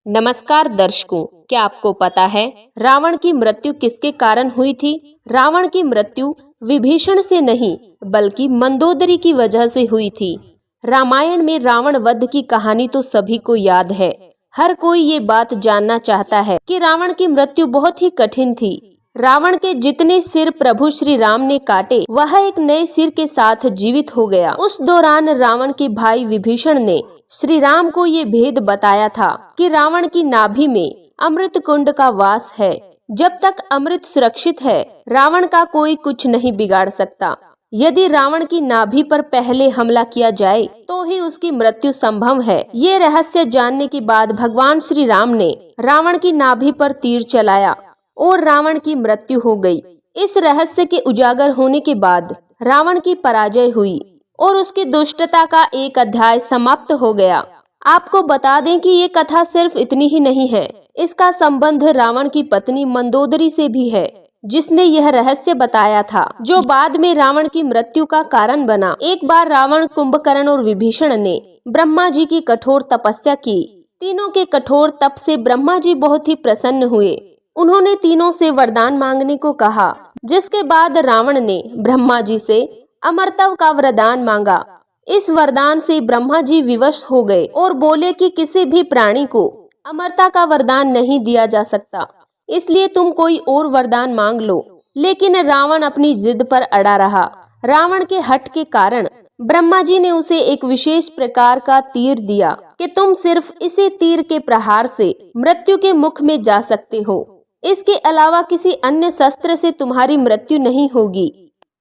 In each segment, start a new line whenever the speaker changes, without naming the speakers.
नमस्कार दर्शकों, क्या आपको पता है रावण की मृत्यु किसके कारण हुई थी? रावण की मृत्यु विभीषण से नहीं बल्कि मंदोदरी की वजह से हुई थी। रामायण में रावण वध की कहानी तो सभी को याद है। हर कोई ये बात जानना चाहता है कि रावण की मृत्यु बहुत ही कठिन थी। रावण के जितने सिर प्रभु श्री राम ने काटे, वह एक नए सिर के साथ जीवित हो गया। उस दौरान रावण के भाई विभीषण ने श्री राम को ये भेद बताया था कि रावण की नाभि में अमृत कुंड का वास है। जब तक अमृत सुरक्षित है, रावण का कोई कुछ नहीं बिगाड़ सकता। यदि रावण की नाभि पर पहले हमला किया जाए तो ही उसकी मृत्यु संभव है। ये रहस्य जानने के बाद भगवान श्री राम ने रावण की नाभि पर तीर चलाया और रावण की मृत्यु हो गई। इस रहस्य के उजागर होने के बाद रावण की पराजय हुई और उसकी दुष्टता का एक अध्याय समाप्त हो गया। आपको बता दें कि ये कथा सिर्फ इतनी ही नहीं है, इसका संबंध रावण की पत्नी मंदोदरी से भी है, जिसने यह रहस्य बताया था जो बाद में रावण की मृत्यु का कारण बना। एक बार रावण, कुंभकर्ण और विभीषण ने ब्रह्मा जी की कठोर तपस्या की। तीनों के कठोर तप से ब्रह्मा जी बहुत ही प्रसन्न हुए। उन्होंने तीनों से वरदान मांगने को कहा, जिसके बाद रावण ने ब्रह्मा जी से अमरत्व का वरदान मांगा। इस वरदान से ब्रह्मा जी विवश हो गए और बोले कि किसी भी प्राणी को अमरता का वरदान नहीं दिया जा सकता, इसलिए तुम कोई और वरदान मांग लो। लेकिन रावण अपनी जिद पर अड़ा रहा। रावण के हठ के कारण ब्रह्मा जी ने उसे एक विशेष प्रकार का तीर दिया कि तुम सिर्फ इसी तीर के प्रहार से मृत्यु के मुख में जा सकते हो। इसके अलावा किसी अन्य शस्त्र से तुम्हारी मृत्यु नहीं होगी।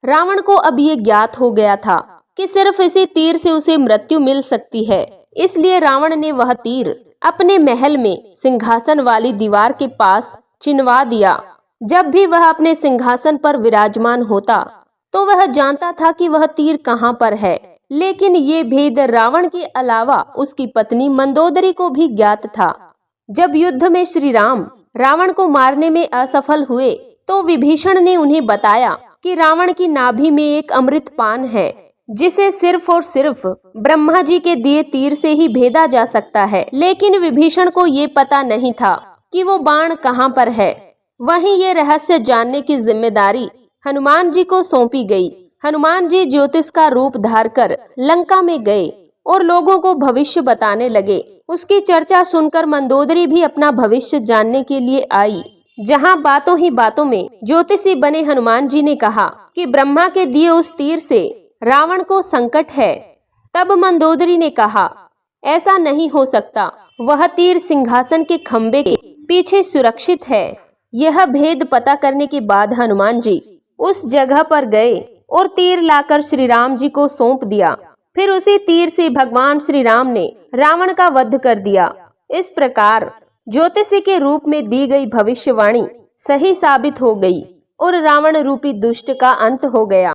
रावण को अब ये ज्ञात हो गया था कि सिर्फ इसी तीर से उसे मृत्यु मिल सकती है। इसलिए रावण ने वह तीर अपने महल में सिंहासन वाली दीवार के पास चिनवा दिया। जब भी वह अपने सिंहासन पर विराजमान होता तो वह जानता था कि वह तीर कहाँ पर है। लेकिन ये भेद रावण के अलावा उसकी पत्नी मंदोदरी को भी ज्ञात था। जब युद्ध में श्री राम रावण को मारने में असफल हुए तो विभीषण ने उन्हें बताया कि रावण की नाभि में एक अमृत पान है, जिसे सिर्फ और सिर्फ ब्रह्मा जी के दिए तीर से ही भेदा जा सकता है। लेकिन विभीषण को ये पता नहीं था कि वो बाण कहाँ पर है। वहीं ये रहस्य जानने की जिम्मेदारी हनुमान जी को सौंपी गई। हनुमान जी ज्योतिष का रूप धारकर लंका में गए और लोगों को भविष्य बताने लगे। उसकी चर्चा सुनकर मंदोदरी भी अपना भविष्य जानने के लिए आई। जहां बातों ही बातों में ज्योतिषी बने हनुमान जी ने कहा कि ब्रह्मा के दिए उस तीर से रावण को संकट है। तब मंदोदरी ने कहा, ऐसा नहीं हो सकता, वह तीर सिंहासन के खंबे के पीछे सुरक्षित है। यह भेद पता करने के बाद हनुमान जी उस जगह पर गए और तीर लाकर श्री राम जी को सौंप दिया। फिर उसी तीर से भगवान श्री राम ने रावण का वध कर दिया। इस प्रकार ज्योतिषी के रूप में दी गई भविष्यवाणी सही साबित हो गई और रावण रूपी दुष्ट का अंत हो गया।